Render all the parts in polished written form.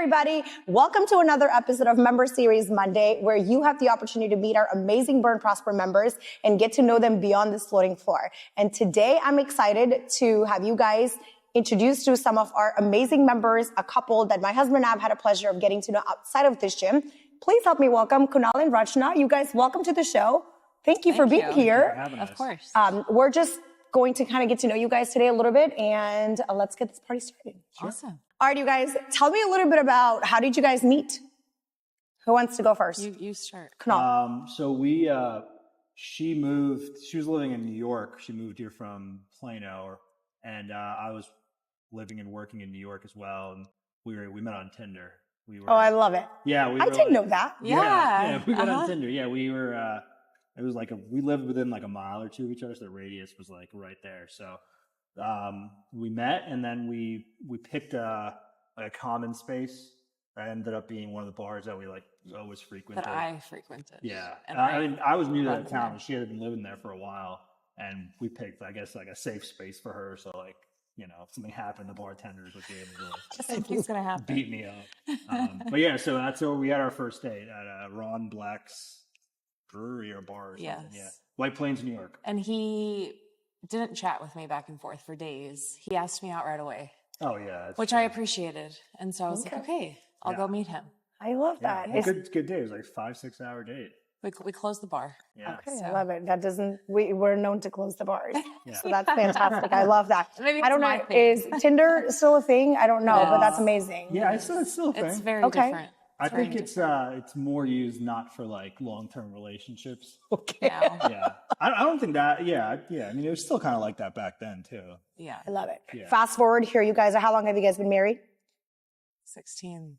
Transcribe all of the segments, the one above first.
everybody. Welcome to another episode of Member Series Monday, where you have the opportunity to meet our amazing Burn Prosper members and get to know them beyond this floating floor. And today I'm excited to have you guys introduced to some of our amazing members, a couple that my husband and I have had a pleasure of getting to know outside of this gym. Please help me welcome Kunal and Rachna. You guys, welcome to the show. Thank you for being here. Of course. We're just going to kind of get to know you guys today a little bit, and let's get this party started. Awesome. All right, you guys, tell me a little bit about how did you guys meet? Who wants to go first? You start. Kunal. She was living in New York. She moved here from Plano, and I was living and working in New York as well. And we met on Tinder. I love it. Yeah, I didn't know that. Yeah, we met on Tinder. Yeah, we were. It was like we lived within like a mile or two of each other, so the radius was like right there. So we met, and then we picked a common space. That ended up being one of the bars that we always frequented. That I frequented. Yeah, and I was new to that town, and she had been living there for a while, and we picked, I guess, like a safe space for her. So if something happened, the bartenders would be able to something's gonna happen. Beat me up. But yeah, so that's where we had our first date at Ron Black's brewery or bar or something. Yes. Yeah, White Plains, New York. And he didn't chat with me back and forth for days. He asked me out right away. Oh yeah, which I appreciated, and so I was like, okay, I'll go meet him. I love that. Yeah. Good day. It was like 5-6 hour date. We closed the bar. Yeah. Okay, So. I love it. We're known to close the bars. So that's fantastic. I love that. Maybe I don't know, is Tinder still a thing? I don't know, but that's amazing. Yeah, it's still a thing. It's very different. I think it's more used not for long-term relationships. Okay. Yeah. I don't think that. Yeah. I mean, it was still kind of like that back then too. Yeah. I love it. Yeah. Fast forward here, you guys. How long have you guys been married? 16.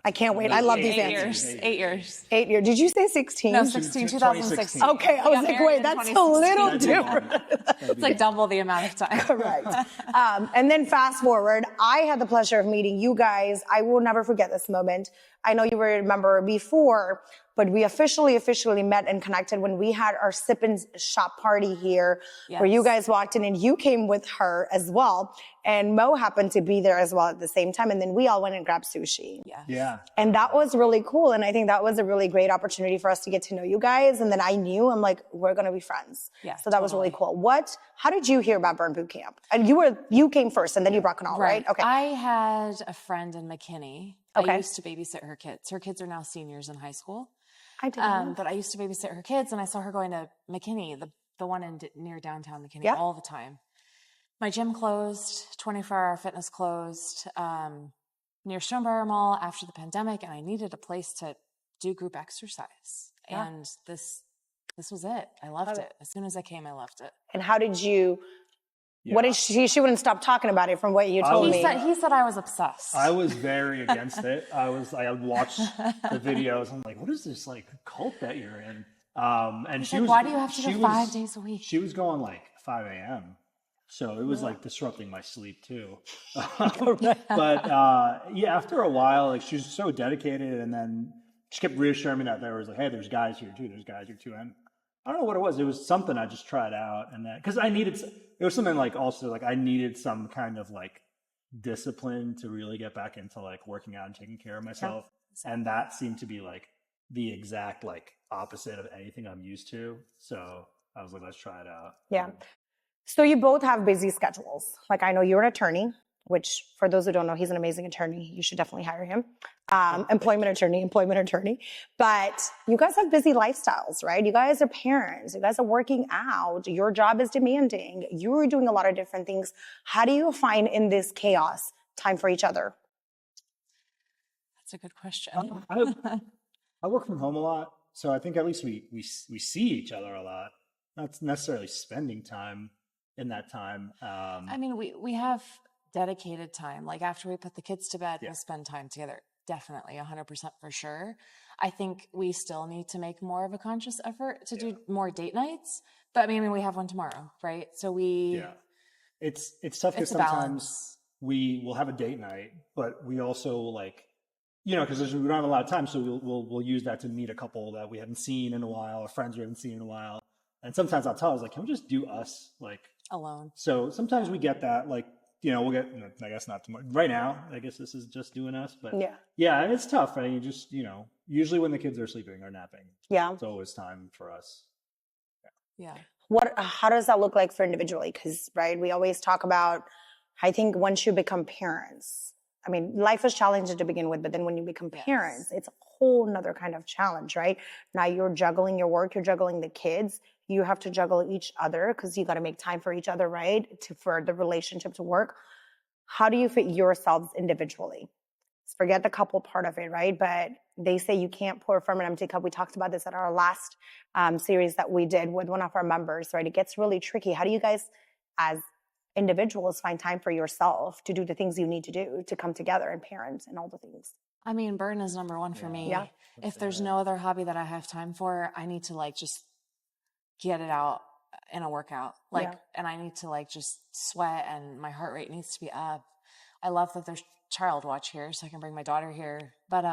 I can't wait. I love these answers. 8 years. 8 years. Did you say 16? No, 2016. Okay, I was like, wait, that's a little different. It's like double the amount of time. Correct. And then fast forward, I had the pleasure of meeting you guys. I will never forget this moment. I know you were a member before, but we officially met and connected when we had our sip and shop party here, where you guys walked in and you came with her as well. And Mo happened to be there as well at the same time. And then we all went and grabbed sushi. Yeah. And that was really cool. And I think that was a really great opportunity for us to get to know you guys. And then I'm like, we're going to be friends. Yeah. So that was really cool. How did you hear about Burn Boot Camp? And you came first and then you brought Kunal, right? Okay. I had a friend in McKinney. Okay. I used to babysit her kids. Her kids are now seniors in high school. I did. But I used to babysit her kids, and I saw her going to McKinney, the one near downtown McKinney, all the time. My gym closed, 24-hour fitness closed near Stonebriar Mall after the pandemic, and I needed a place to do group exercise. Yeah. And this was it. I loved it. As soon as I came, I loved it. And how did you... Yeah. What did she wouldn't stop talking about it from what you told me. He said I was obsessed. I was very against it. I would watch the videos. I'm like, what is this cult that you're in? And she was, why do you have to go 5 days a week? She was going 5 a.m. So it was disrupting my sleep too. But after a while, she was so dedicated, and then she kept reassuring me that there was hey, there's guys here too. There's guys here too. And I don't know what it was. It was something I just tried out, and that because I needed. It was something I needed some kind of discipline to really get back into working out and taking care of myself, and that seemed to be the exact opposite of anything I'm used to. So I was like, let's try it out. Yeah. So you both have busy schedules. I know you're an attorney, which for those who don't know, he's an amazing attorney. You should definitely hire him. Employment attorney. But you guys have busy lifestyles, right? You guys are parents. You guys are working out. Your job is demanding. You're doing a lot of different things. How do you find in this chaos time for each other? That's a good question. I work from home a lot, so I think at least we see each other a lot. Not necessarily spending time in that time. I mean, we have dedicated time. After we put the kids to bed, we'll spend time together. Definitely, 100% for sure. I think we still need to make more of a conscious effort to do more date nights. But I mean, we have one tomorrow, right? So it's tough because sometimes we will have a date night, but we also because we don't have a lot of time, so we'll use that to meet a couple that we haven't seen in a while, or friends we haven't seen in a while. And sometimes I'll tell us can we just do us alone? So sometimes we get that we'll get, I guess not tomorrow. Right now, I guess this is just doing us, but Yeah. yeah, it's tough. Right? You just, usually when the kids are sleeping or napping, Yeah. it's always time for us. Yeah. How does that look like for individually? Because, right, we always talk about, I think once you become parents, I mean, life is challenging to begin with, but then when you become parents, it's a whole nother kind of challenge, right? Now you're juggling your work, you're juggling the kids, you have to juggle each other because you got to make time for each other, right? For the relationship to work. How do you fit yourselves individually? Forget the couple part of it, right? But they say you can't pour from an empty cup. We talked about this at our last series that we did with one of our members, right? It gets really tricky. How do you guys, as individuals, find time for yourself to do the things you need to do to come together and parent and all the things? I mean, burn is number one for me. Yeah. If there's no other hobby that I have time for, I need to like just get it out in a workout. And I need to like just sweat and my heart rate needs to be up. I love that there's child watch here so I can bring my daughter here. But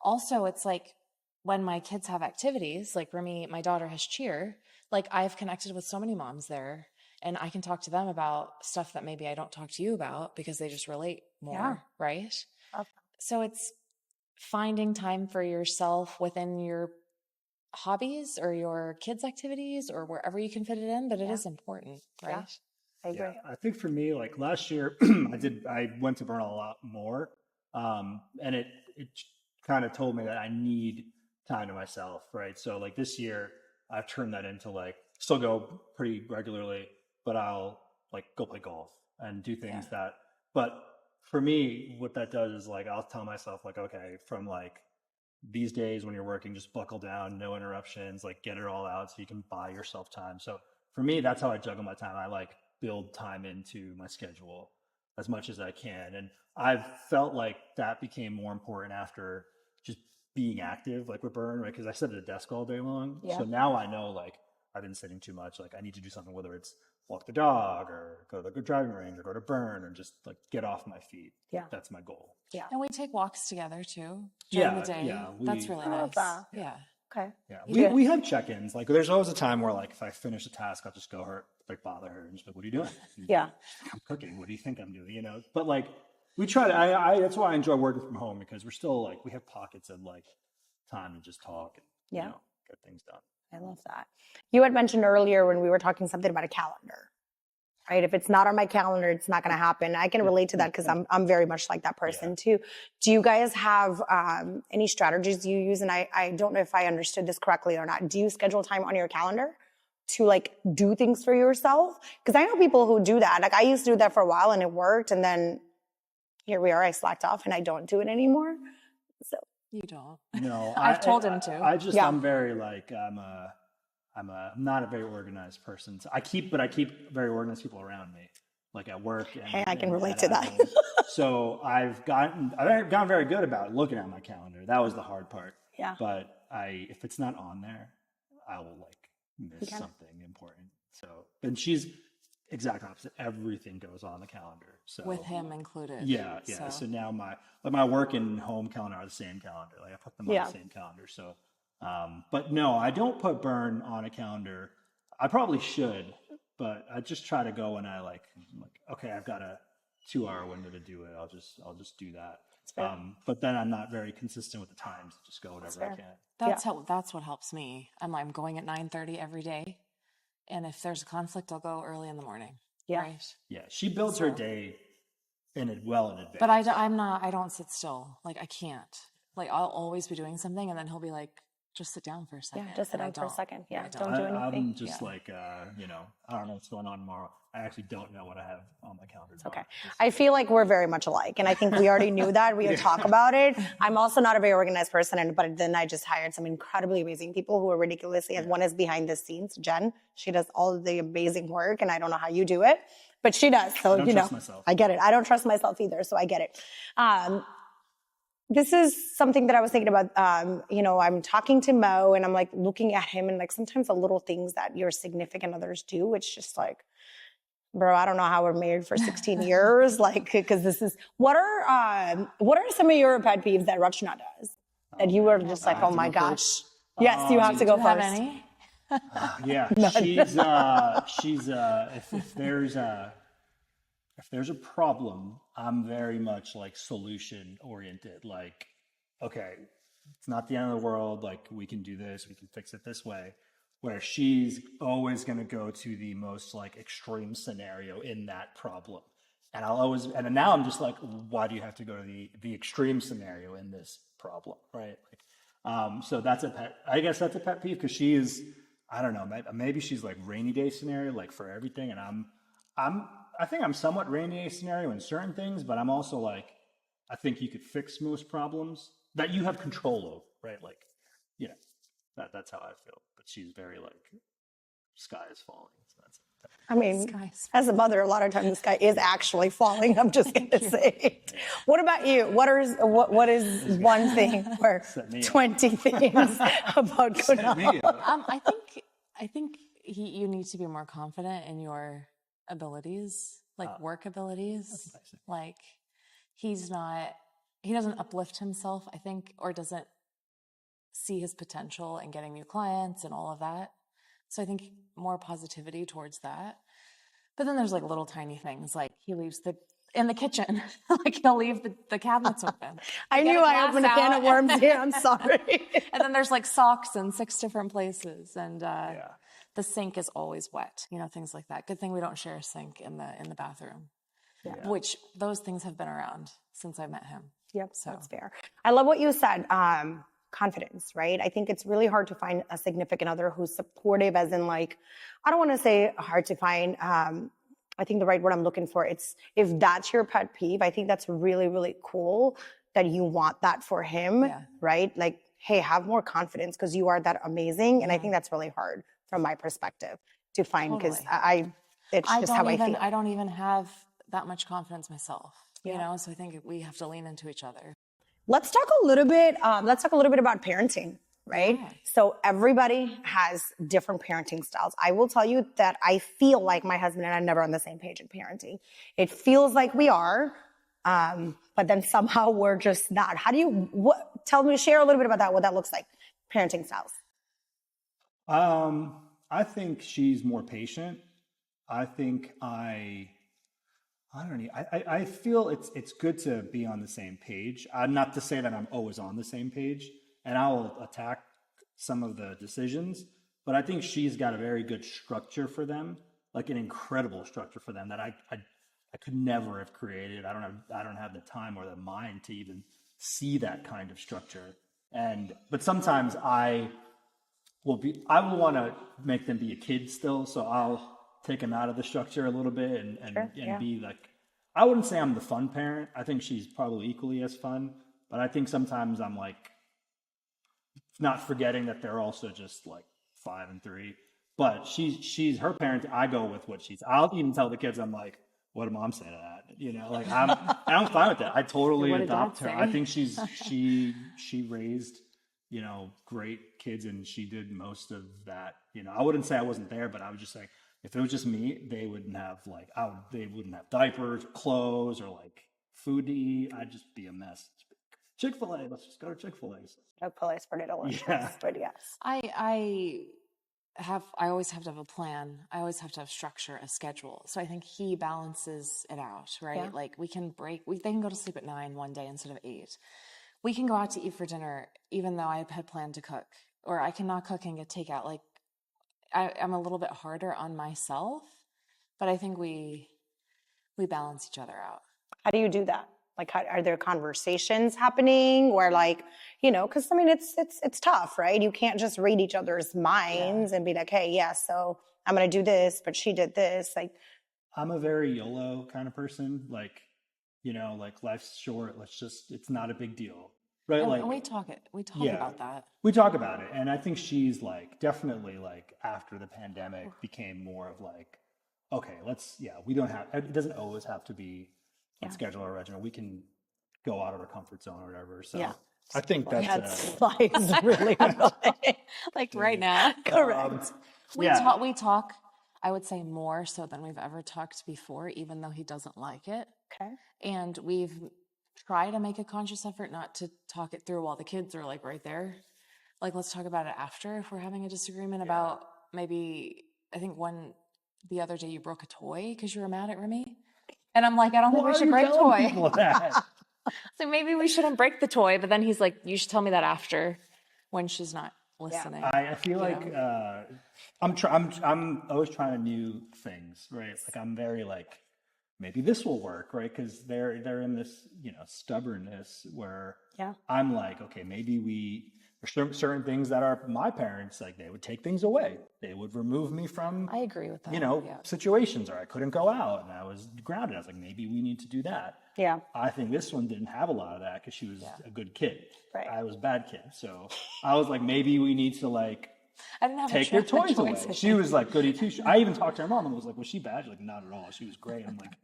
also it's like when my kids have activities, like for me, my daughter has cheer, like I've connected with so many moms there and I can talk to them about stuff that maybe I don't talk to you about because they just relate more, right? Okay. So it's finding time for yourself within your hobbies or your kids' activities or wherever you can fit it in, but it is important, right? Yeah. I agree. Yeah, I think for me, like last year, I went to burn a lot more. And it kind of told me that I need time to myself, right? So like this year, I've turned that into like, still go pretty regularly, but I'll like go play golf and do things but for me, what that does is like, I'll tell myself like, okay, from like these days when you're working, just buckle down, no interruptions, like get it all out so you can buy yourself time. So for me, that's how I juggle my time. I like build time into my schedule as much as I can. And I've felt like that became more important after just being active, like with Burn, right? Because I sit at a desk all day long. Yeah. So now I know like I've been sitting too much. Like I need to do something, whether it's walk the dog or go to the driving range or go to Burn or just like get off my feet. Yeah. That's my goal. Yeah. And we take walks together too during the day. Yeah, That's really nice. Yeah. Okay. Yeah. We have check-ins. Like there's always a time where like if I finish a task, I'll just go bother her and just be like, what are you doing? Yeah. I'm cooking. What do you think I'm doing? But like we try to, I that's why I enjoy working from home because we're still like, we have pockets of like time to just talk and, get things done. I love that. You had mentioned earlier when we were talking something about a calendar, right? If it's not on my calendar, it's not going to happen. I can relate to that because I'm very much like that person too. Do you guys have any strategies you use? And I don't know if I understood this correctly or not. Do you schedule time on your calendar to like do things for yourself? Because I know people who do that. Like I used to do that for a while and it worked. And then here we are, I slacked off and I don't do it anymore. So you don't. No, I've told him to. I'm very like, I'm not a very organized person. So I keep very organized people around me, like at work. And, I can relate to that. So I've gotten very good about looking at my calendar. That was the hard part. Yeah. But if it's not on there, I will like miss something important. So, and she's exact opposite. Everything goes on the calendar. So with him included. Yeah. So now my work and home calendar are the same calendar. Like I put them on the same calendar. So, but no, I don't put Burn on a calendar. I probably should, but I just try to go when I'm like, okay, I've got a 2-hour window to do it. I'll just do that. But then I'm not very consistent with the times. Just go whatever I can. That's what helps me. I'm going at 9:30 every day. And if there's a conflict, I'll go early in the morning. Yeah. Right? Yeah. She builds her day in advance. But I don't sit still. Like I can't. Like I'll always be doing something and then he'll be like, just sit down for a second. Yeah, just sit down for a second. Yeah, don't do anything. I'm just like, I don't know what's going on tomorrow. I actually don't know what I have on my calendar. Okay. I feel like we're very much alike. And I think we already knew that. We had talked about it. I'm also not a very organized person. But then I just hired some incredibly amazing people who are ridiculously, and one is behind the scenes, Jen. She does all of the amazing work. And I don't know how you do it, but she does. So, I don't trust myself. I get it. I don't trust myself either. So I get it. This is something that I was thinking about. I'm talking to Mo and I'm like looking at him and like sometimes the little things that your significant others do, it's just like, bro, I don't know how we're married for 16 years. Like, because what are some of your pet peeves that Rachna does that you were just like, oh my gosh. Yes, you have to go first. Have any? Yeah, she's if there's if there's a problem, I'm very much like solution oriented. Like, okay, it's not the end of the world. Like, we can do this, we can fix it this way. Where she's always going to go to the most like extreme scenario in that problem. And I'll always, and now I'm just like, why do you have to go to the extreme scenario in this problem, right? Like, so that's a pet. I guess that's a pet peeve because she is, I don't know, maybe she's like rainy day scenario, like for everything, and I think I'm somewhat rainy day scenario in certain things, but I'm also like, I think you could fix most problems that you have control over, right? Like, you know, that's how I feel. But she's very like, sky is falling. So that's it. I mean, as a mother, a lot of times the sky is actually falling. I'm just going to say it. What about you? What is one thing or 20 things about Kunal? I think you need to be more confident in your abilities, like work abilities. Like he doesn't uplift himself, I think, or doesn't see his potential in getting new clients and all of that. So I think more positivity towards that. But then there's like little tiny things, like he leaves in the kitchen, like he'll leave the cabinets open. I knew I opened a can of worms here. I'm sorry. And then there's like socks in 6 different places, and the sink is always wet. You know, things like that. Good thing we don't share a sink in the bathroom. Yeah. Which those things have been around since I met him. Yep, so that's fair. I love what you said. Confidence, right? I think it's really hard to find a significant other who's supportive, as in like, I don't want to say hard to find. I think the right word I'm looking for, it's if that's your pet peeve, I think that's really, really cool that you want that for him, right? Like, hey, have more confidence because you are that amazing. And I think that's really hard from my perspective to find because it's just how I feel. I don't even have that much confidence myself, you know? So I think we have to lean into each other. Let's talk a little bit about parenting, right? Yeah. So everybody has different parenting styles. I will tell you that I feel like my husband and I are never on the same page in parenting. It feels like we are, but then somehow we're just not. Share a little bit about that, what that looks like, parenting styles. I think she's more patient. I think I don't know. I feel it's good to be on the same page. Not to say that I'm always on the same page, and I'll attack some of the decisions, but I think she's got a very good structure for them, like an incredible structure for them that I could never have created. I don't have the time or the mind to even see that kind of structure. But sometimes I will want to make them be a kid still, so I'll take them out of the structure a little bit and be like, I wouldn't say I'm the fun parent. I think she's probably equally as fun, but I think sometimes I'm like not forgetting that they're also just like 5 and 3. But she's her parent. I go with what I'll even tell the kids, I'm like, what did mom say to that? You know, like I'm fine with that. I totally adopt her. I think she raised, you know, great kids, and she did most of that. You know, I wouldn't say I wasn't there, but I was just saying, if it was just me, they wouldn't have they wouldn't have diapers or clothes or like food to eat. I'd just be a mess. Chick-fil-A, let's just go to Chick-fil-A. Chick-fil-A's pretty delicious, but yes. I always have to have a plan. I always have to have structure, a schedule. So I think he balances it out, right? Yeah. Like they can go to sleep at 9 one day instead of 8. We can go out to eat for dinner, even though I had planned to cook, or I cannot cook and get takeout. Like I'm a little bit harder on myself, but I think we balance each other out. How do you do that? Like, are there conversations happening where, like, you know, because I mean, it's tough, right? You can't just read each other's minds and be like, hey, so I'm going to do this, but she did this. Like, I'm a very YOLO kind of person. Like, you know, like life's short. It's not a big deal. Right. And we talk about that. We talk about it. And I think she's like, definitely like after the pandemic became more of like, okay, it doesn't always have to be schedule or regimen. We can go out of our comfort zone or whatever. So I think that's really like right now. Correct. We talk, I would say more so than we've ever talked before, even though he doesn't like it. Okay. And we've try to make a conscious effort not to talk it through while the kids are like right there. Like, let's talk about it after if we're having a disagreement about maybe, I think the other day you broke a toy because you were mad at Remy. And I'm like, I don't think we should break toy. That? So maybe we shouldn't break the toy. But then he's like, you should tell me that after, when she's not listening. I feel like I'm always trying new things, right? Like I'm very like, maybe this will work, right? Because they're in this, stubbornness where I'm like, okay, maybe there's certain things that are my parents, like they would take things away. They would remove me from, I agree with that. situations, or I couldn't go out and I was grounded. I was like, maybe we need to do that. Yeah. I think this one didn't have a lot of that because she was a good kid. Right. I was a bad kid. So I was like, maybe we need to like I didn't have take their toys away. She was like goody two shoes. I even talked to her mom and was like, was she bad? She's like, not at all. She was great. I'm like,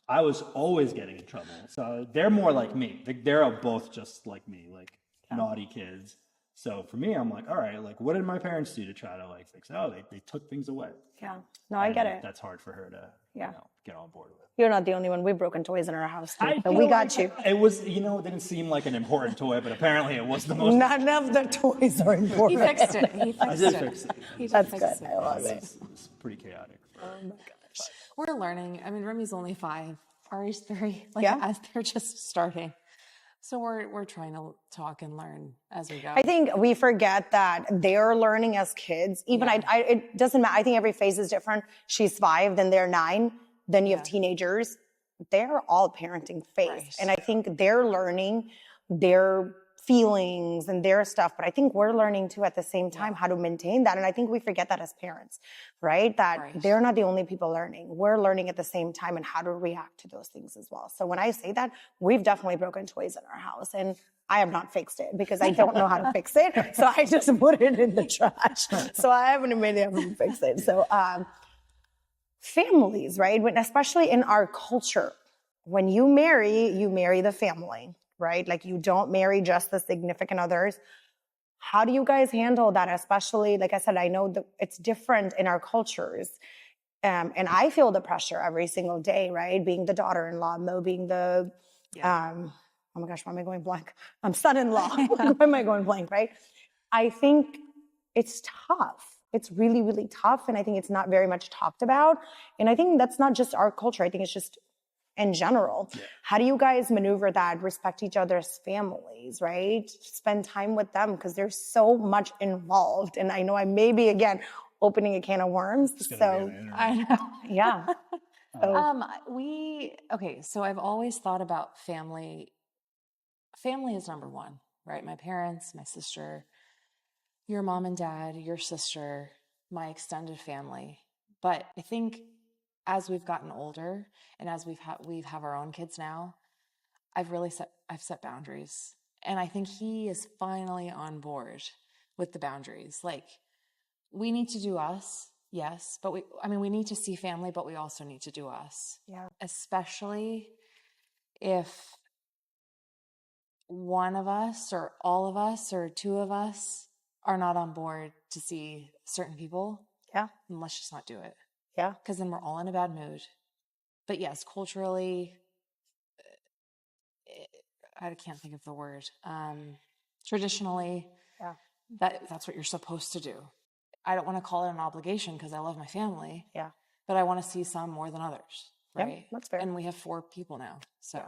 I was always getting in trouble. So they're more like me. They're both just like me, like naughty kids. So for me, I'm like, all right, like what did my parents do to try to like fix it? Oh, they took things away. Yeah. No, I get it. That's hard for her to get on board with. You're not the only one. We've broken toys in our house too. So we got you. It was, it didn't seem like an important toy, but apparently it was the most. None of the toys are important. He fixed it. I did fix it. That's good. I love it. It's pretty chaotic. Oh my gosh. We're learning. I mean, Remy's only 5. Ari's 3. As they're just starting. So we're trying to talk and learn as we go. I think we forget that they're learning as kids. Even it doesn't matter. I think every phase is different. She's 5, then they're 9, then you have teenagers. They're all parenting phase. Right. And I think they're learning their feelings and their stuff, but I think we're learning too at the same time how to maintain that. And I think we forget that as parents, right? That they're not the only people learning. We're learning at the same time and how to react to those things as well. So when I say that, we've definitely broken toys in our house, and I have not fixed it because I don't know how to fix it. So I just put it in the trash. So I haven't been able to fix it. So families, right? Especially in our culture, when you marry the family. Right? Like you don't marry just the significant others. How do you guys handle that? Especially, like I said, I know that it's different in our cultures. And I feel the pressure every single day, right? Being the daughter-in-law, Mo being the, oh my gosh, why am I going blank? Son-in-law. Why am I going blank, right? I think it's tough. It's really, really tough. And I think it's not very much talked about. And I think that's not just our culture. I think it's just in general. How do you guys maneuver that, respect each other's families, right? Spend time with them because there's so much involved. And I know I may be, again, opening a can of worms. So I know. Yeah. So I've always thought about family. Family is number one, right? My parents, my sister, your mom and dad, your sister, my extended family. But I think as we've gotten older and as we have our own kids now, I've set boundaries. And I think he is finally on board with the boundaries. Like, we need to do us, yes, but we need to see family, but we also need to do us. Yeah. Especially if one of us or all of us or 2 of us are not on board to see certain people. Yeah. Then let's just not do it. Yeah. Because then we're all in a bad mood. But yes, culturally, I can't think of the word. Traditionally, that's what you're supposed to do. I don't want to call it an obligation because I love my family. Yeah. But I want to see some more than others. Right. Yeah, that's fair. And we have 4 people now. So.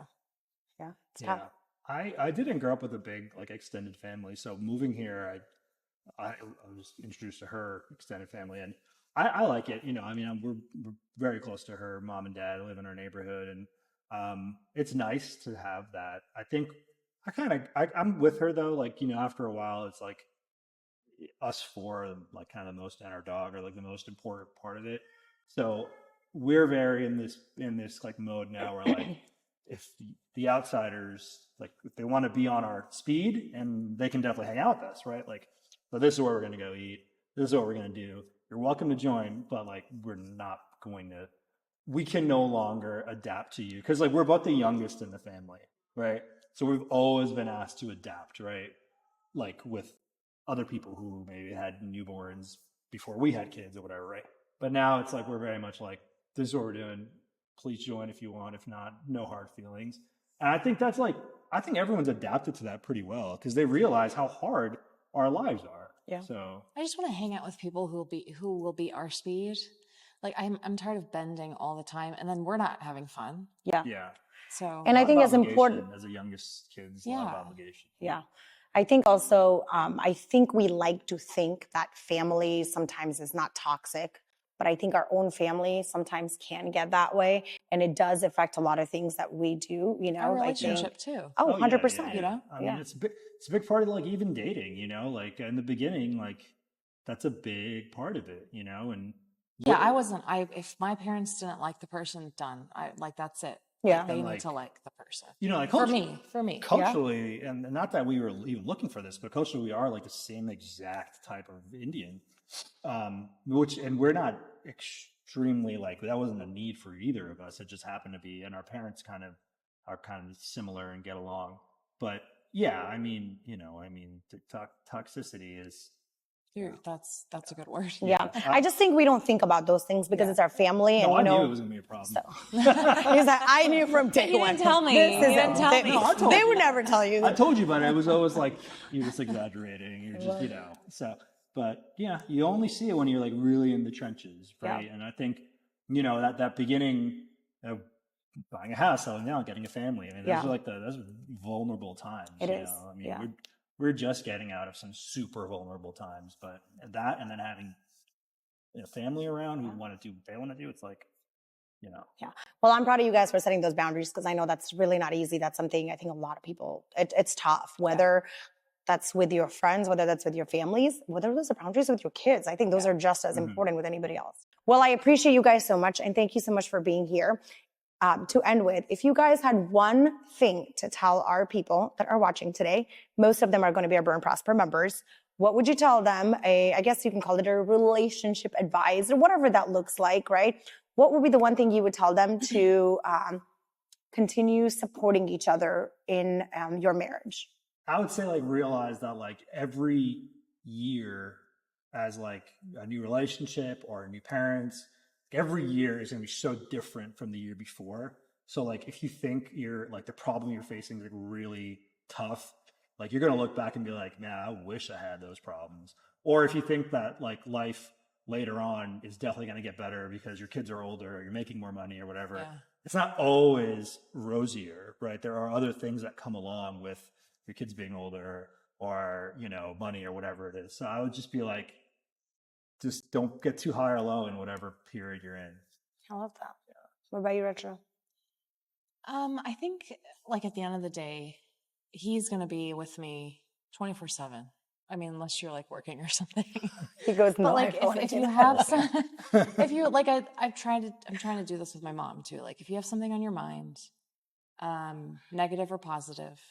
Yeah. It's tough. I didn't grow up with a big extended family. So moving here, I was introduced to her extended family, and I like it. We're very close to her mom and dad. Live in our neighborhood, and it's nice to have that. I think I'm with her though. After a while, it's like us 4, kind of the most, and our dog are the most important part of it. So we're very in this mode now where if the outsiders if they want to be on our speed, and they can definitely hang out with us, right? So this is where we're going to go eat. This is what we're going to do. You're welcome to join, but we're not going to. We can no longer adapt to you because we're both the youngest in the family, right? So we've always been asked to adapt, right? With other people who maybe had newborns before we had kids or whatever, right? But now it's we're very much this is what we're doing. Please join if you want. If not, no hard feelings. And I think that's I think everyone's adapted to that pretty well because they realize how hard our lives are. Yeah. So I just want to hang out with people who will be our speed. Like I'm tired of bending all the time, and then we're not having fun. Yeah. Yeah. So And A I lot think of it's important. obligation as a youngest kid's a lot of Yeah. obligation. Yeah. I think also, I think we like to think that family sometimes is not toxic, but I think our own family sometimes can get that way. And it does affect a lot of things that we do, you know, our I think. relationship too. Oh, Oh, yeah, 100%. You know? I mean, it's a big part of like even dating, you know, like in the beginning, like that's a big part of it, you know, and Yeah, if my parents didn't like the person, done. That's it. Yeah. Like, they And, need like, to like the person. you know, like For me. culturally, and not that we were even looking for this, but culturally we are like the same exact type of Indian, and we're not extremely like, that wasn't a need for either of us. It just happened to be, and our parents are kind of similar and get along. But yeah, I mean, you know, toxicity is, Dude, that's a good word. Yeah. I just think we don't think about those things because it's our family. And, no, you I know, knew it was going to be a problem. So. He's like, I knew from day You one. didn't tell me. This You is didn't it. tell They, me. No, I told they you. would never tell you. I told you, but it was always like, you're just exaggerating. You're just, you know, so, but yeah, you only see it when you're like really in the trenches, right? Yeah. And I think, you know, that beginning of buying a house, selling down, getting a family. I mean, those are like those are vulnerable times. It you is. know? I mean, we're just getting out of some super vulnerable times, but that, and then having a family around who want to do what they want to do, it's like, you know. Yeah. Well, I'm proud of you guys for setting those boundaries because I know that's really not easy. That's something I think a lot of people, it's tough, whether that's with your friends, whether that's with your families, whether those are boundaries with your kids. I think those are just as important with anybody else. Well, I appreciate you guys so much. And thank you so much for being here. To end with, if you guys had one thing to tell our people that are watching today, most of them are going to be our Burn Prosper members. What would you tell them? I guess you can call it a relationship advice or whatever that looks like, right? What would be the one thing you would tell them to continue supporting each other in your marriage? I would say like realize that like every year as like a new relationship or new parents, every year is going to be so different from the year before. So like if you think you're like the problem you're facing is like really tough, like you're going to look back and be like, man, I wish I had those problems. Or if you think that like life later on is definitely going to get better because your kids are older or you're making more money or whatever, it's not always rosier, right? There are other things that come along with your kids being older or, you know, money or whatever it is. So I would just be like, just don't get too high or low in whatever period you're in. I love that. Yeah. What about you, Rachna? I think like at the end of the day, he's going to be with me 24/7. I mean, unless you're like working or something. He goes, no, but like if you have some, if you like, I'm trying to do this with my mom too. Like if you have something on your mind, negative or positive,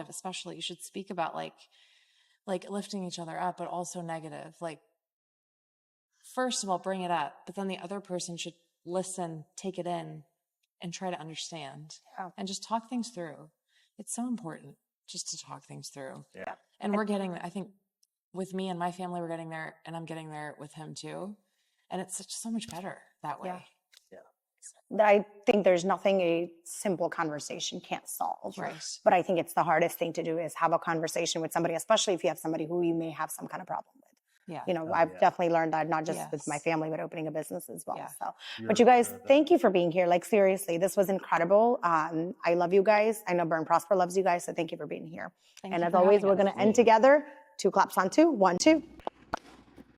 especially, you should speak about like lifting each other up, but also negative. Like, first of all, bring it up, but then the other person should listen, take it in, and try to understand and just talk things through. It's so important just to talk things through. Yeah. And we're getting, I think with me and my family, we're getting there, and I'm getting there with him too. And it's so much better that way. Yeah. I think there's nothing a simple conversation can't solve. Right. But I think it's the hardest thing to do is have a conversation with somebody, especially if you have somebody who you may have some kind of problem with. Yeah. You know, I've definitely learned that not just with my family, but opening a business as well. Yeah. So, but you guys, thank you for being here. Like seriously, this was incredible. I love you guys. I know Burn Prosper loves you guys. So thank you for being here. Thank and you as for always, having we're us. going to end together. 2 claps on 2. 1, 2.